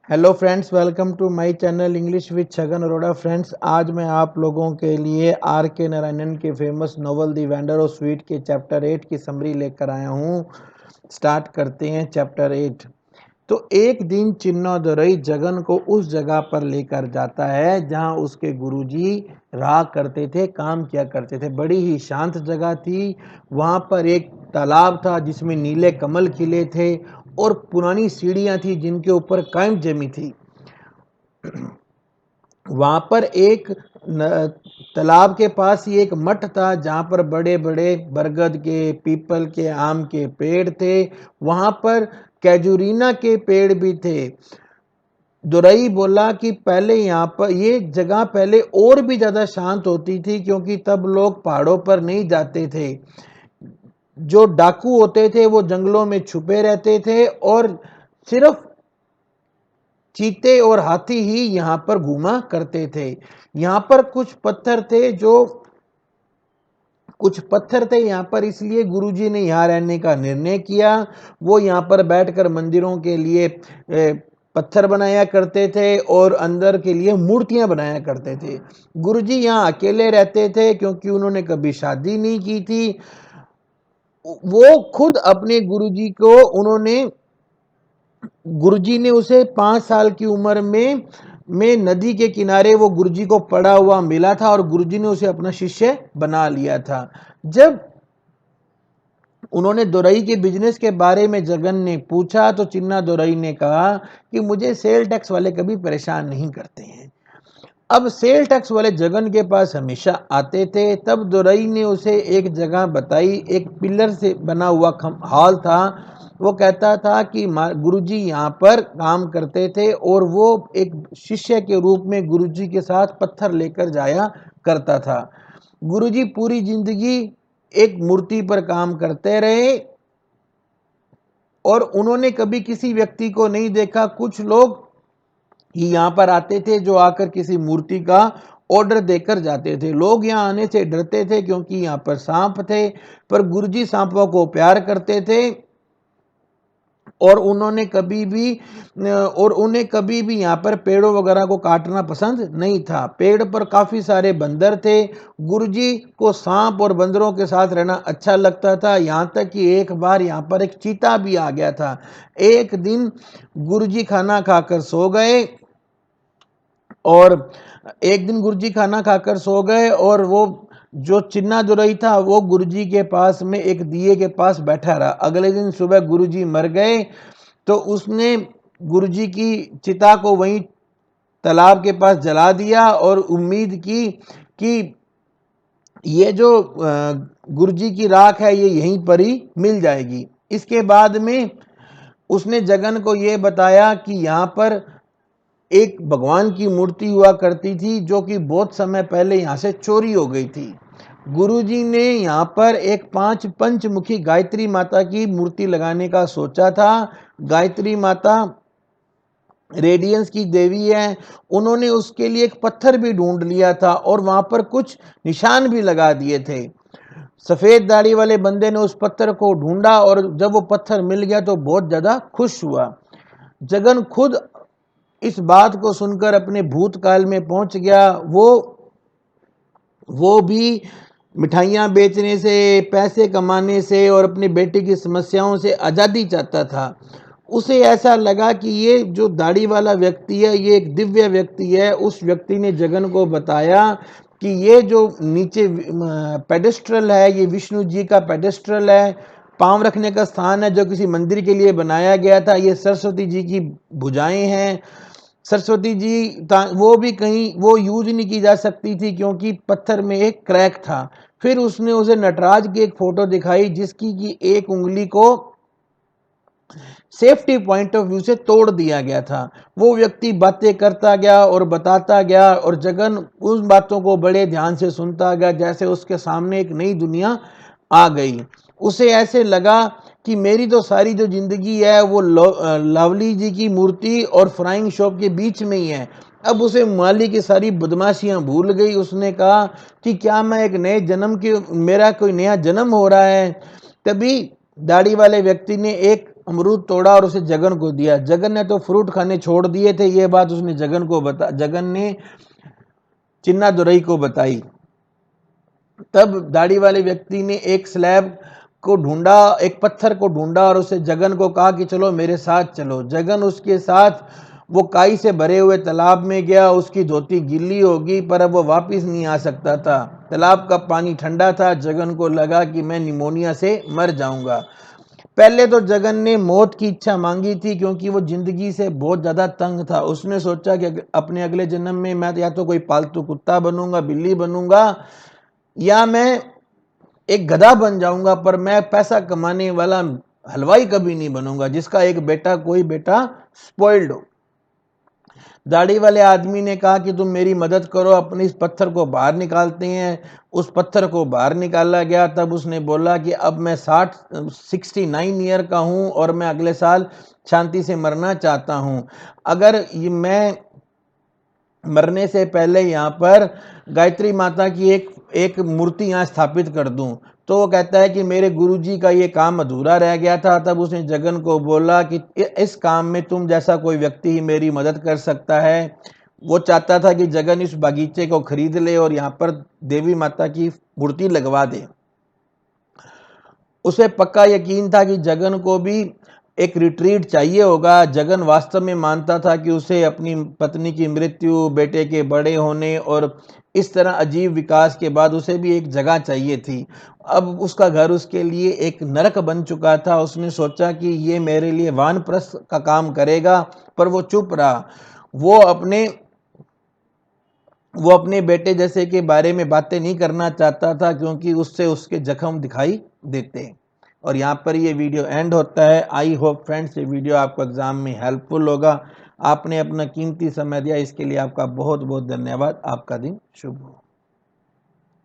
Hello friends, welcome to my channel English with Chhagan Arora. Friends, आज मैं आप लोगों के लिए आर के नारायणन के famous novel the vendor of sweet के चैप्टर 8 की समरी लेकर आया हूँ। स्टार्ट करते हैं चैप्टर 8। तो एक दिन चिन्नादुरई जगन को उस जगह पर लेकर जाता है जहाँ उसके गुरुजी रहा करते थे, काम किया करते थे। बड़ी ही शांत जगह थी। वहाँ पर एक तालाब था जिसमें नीले कमल खिले थे और पुरानी सीढ़ियाँ थी जिनके ऊपर काइम जमी थी। वहां पर एक तालाब के पास ही एक मठ था जहां पर बड़े बड़े बरगद के, पीपल के, आम के पेड़ थे। वहां पर कैजुरीना के पेड़ भी थे। दुरई बोला कि पहले यहाँ पर ये जगह पहले और भी ज्यादा शांत होती थी, क्योंकि तब लोग पहाड़ों पर नहीं जाते थे। जो डाकू होते थे वो जंगलों में छुपे रहते थे और सिर्फ चीते और हाथी ही यहाँ पर घूमा करते थे। यहाँ पर कुछ पत्थर थे यहाँ पर, इसलिए गुरुजी ने यहाँ रहने का निर्णय किया। वो यहाँ पर बैठकर मंदिरों के लिए पत्थर बनाया करते थे और अंदर के लिए मूर्तियां बनाया करते थे। गुरुजी यहाँ अकेले रहते थे क्योंकि उन्होंने कभी शादी नहीं की थी। वो खुद अपने गुरुजी ने उसे 5 साल की उम्र में नदी के किनारे वो गुरुजी को पड़ा हुआ मिला था और गुरुजी ने उसे अपना शिष्य बना लिया था। जब उन्होंने दोरई के बिजनेस के बारे में जगन ने पूछा तो चिन्ना दोरई ने कहा कि मुझे सेल टैक्स वाले कभी परेशान नहीं करते हैं। अब सेल टैक्स वाले जगन के पास हमेशा आते थे। तब दोरई ने उसे एक जगह बताई, एक पिलर से बना हुआ हॉल था। वो कहता था कि गुरुजी यहाँ पर काम करते थे और वो एक शिष्य के रूप में गुरुजी के साथ पत्थर लेकर जाया करता था। गुरुजी पूरी जिंदगी एक मूर्ति पर काम करते रहे और उन्होंने कभी किसी व्यक्ति को नहीं देखा। कुछ लोग ही यहाँ पर आते थे जो आकर किसी मूर्ति का ऑर्डर देकर जाते थे। लोग यहाँ आने से डरते थे क्योंकि यहाँ पर सांप थे, पर गुरुजी सांपों को प्यार करते थे और उन्हें कभी भी यहाँ पर पेड़ों वगैरह को काटना पसंद नहीं था। पेड़ पर काफी सारे बंदर थे। गुरुजी को सांप और बंदरों के साथ रहना अच्छा लगता था। यहाँ तक कि एक बार यहाँ पर एक चीता भी आ गया था। एक दिन गुरुजी खाना खाकर सो गए और वो जो चिन्ना दुरई था वो गुरुजी के पास में एक दिए के पास बैठा रहा। अगले दिन सुबह गुरुजी मर गए तो उसने गुरुजी की चिता को वहीं तालाब के पास जला दिया और उम्मीद की कि ये जो गुरुजी की राख है ये यहीं पर ही मिल जाएगी। इसके बाद में उसने जगन को ये बताया कि यहाँ पर एक भगवान की मूर्ति हुआ करती थी जो कि बहुत समय पहले यहाँ से चोरी हो गई थी। गुरुजी ने यहाँ पर एक पंचमुखी गायत्री माता की मूर्ति लगाने का सोचा था। गायत्री माता रेडियंस की देवी है। उन्होंने उसके लिए एक पत्थर भी ढूंढ लिया था और वहां पर कुछ निशान भी लगा दिए थे। सफेद दाढ़ी वाले बंदे ने उस पत्थर को ढूंढा और जब वो पत्थर मिल गया तो बहुत ज्यादा खुश हुआ। जगन खुद इस बात को सुनकर अपने भूतकाल में पहुंच गया। वो भी मिठाइयाँ बेचने से, पैसे कमाने से और अपनी बेटी की समस्याओं से आज़ादी चाहता था। उसे ऐसा लगा कि ये जो दाढ़ी वाला व्यक्ति है ये एक दिव्य व्यक्ति है। उस व्यक्ति ने जगन को बताया कि ये जो नीचे पेडेस्ट्रल है ये विष्णु जी का पेडेस्ट्रल है, पांव रखने का स्थान है जो किसी मंदिर के लिए बनाया गया था। ये सरस्वती जी की भुजाएं हैं। सरस्वती जी वो यूज नहीं की जा सकती थी क्योंकि पत्थर में एक क्रैक था। फिर उसने उसे नटराज की एक फोटो दिखाई जिसकी की एक उंगली को सेफ्टी पॉइंट ऑफ व्यू से तोड़ दिया गया था। वो व्यक्ति बातें करता गया और बताता गया और जगन उन बातों को बड़े ध्यान से सुनता गया जैसे उसके सामने एक नई दुनिया आ गई। उसे ऐसे लगा कि मेरी तो सारी जो जिंदगी है वो लवली जी की मूर्ति और फ्राइंग शॉप के बीच में ही है। अब उसे माली की सारी बदमाशियां भूल गई। उसने कहा कि क्या मैं एक नए जन्म की मेरा कोई नया जन्म हो रहा है। तभी दाढ़ी वाले व्यक्ति ने एक अमरूद तोड़ा और उसे जगन को दिया। जगन ने तो फ्रूट खाने छोड़ दिए थे। ये बात उसने जगन ने चिन्नादुरई को बताई। तब दाढ़ी वाले व्यक्ति ने एक स्लैब को ढूंढा, एक पत्थर को ढूंढा और उसे जगन को कहा कि चलो मेरे साथ चलो। जगन उसके साथ वो काई से भरे हुए तालाब में गया। उसकी धोती गीली होगी पर अब वो वापस नहीं आ सकता था। तालाब का पानी ठंडा था। जगन को लगा कि मैं निमोनिया से मर जाऊंगा। पहले तो जगन ने मौत की इच्छा मांगी थी क्योंकि वो जिंदगी से बहुत ज्यादा तंग था। उसने सोचा कि अपने अगले जन्म में मैं या तो कोई पालतू कुत्ता बनूंगा, बिल्ली बनूंगा, या मैं एक गधा बन जाऊंगा, पर मैं पैसा कमाने वाला हलवाई कभी नहीं बनूंगा जिसका एक बेटा कोई बेटा स्पॉइल्ड हो। दाढ़ी वाले आदमी ने कहा कि तुम मेरी मदद करो, अपने इस पत्थर को बाहर निकालते हैं। उस पत्थर को बाहर निकाला गया। तब उसने बोला कि अब मैं 69 ईयर का हूं और मैं अगले साल शांति से मरना चाहता हूं। अगर मैं मरने से पहले यहाँ पर गायत्री माता की एक मूर्ति यहाँ स्थापित कर दूं, तो वो कहता है कि मेरे गुरुजी का ये काम अधूरा रह गया था। तब उसने जगन को बोला कि इस काम में तुम जैसा कोई व्यक्ति ही मेरी मदद कर सकता है। वो चाहता था कि जगन इस बागीचे को खरीद ले और यहाँ पर देवी माता की मूर्ति लगवा दे। उसे पक्का यकीन था कि जगन को भी एक रिट्रीट चाहिए होगा। जगन वास्तव में मानता था कि उसे अपनी पत्नी की मृत्यु, बेटे के बड़े होने और इस तरह अजीब विकास के बाद उसे भी एक जगह चाहिए थी। अब उसका घर उसके लिए एक नरक बन चुका था। उसने सोचा कि ये मेरे लिए वानप्रस्थ का काम करेगा, पर वो चुप रहा। वो अपने वो अपने बेटे जैसे के बारे में बातें नहीं करना चाहता था क्योंकि उससे उसके जख्म दिखाई देते। और यहाँ पर ये वीडियो एंड होता है। आई होप फ्रेंड्स ये वीडियो आपको एग्जाम में हेल्पफुल होगा। आपने अपना कीमती समय दिया, इसके लिए आपका बहुत बहुत धन्यवाद। आपका दिन शुभ हो।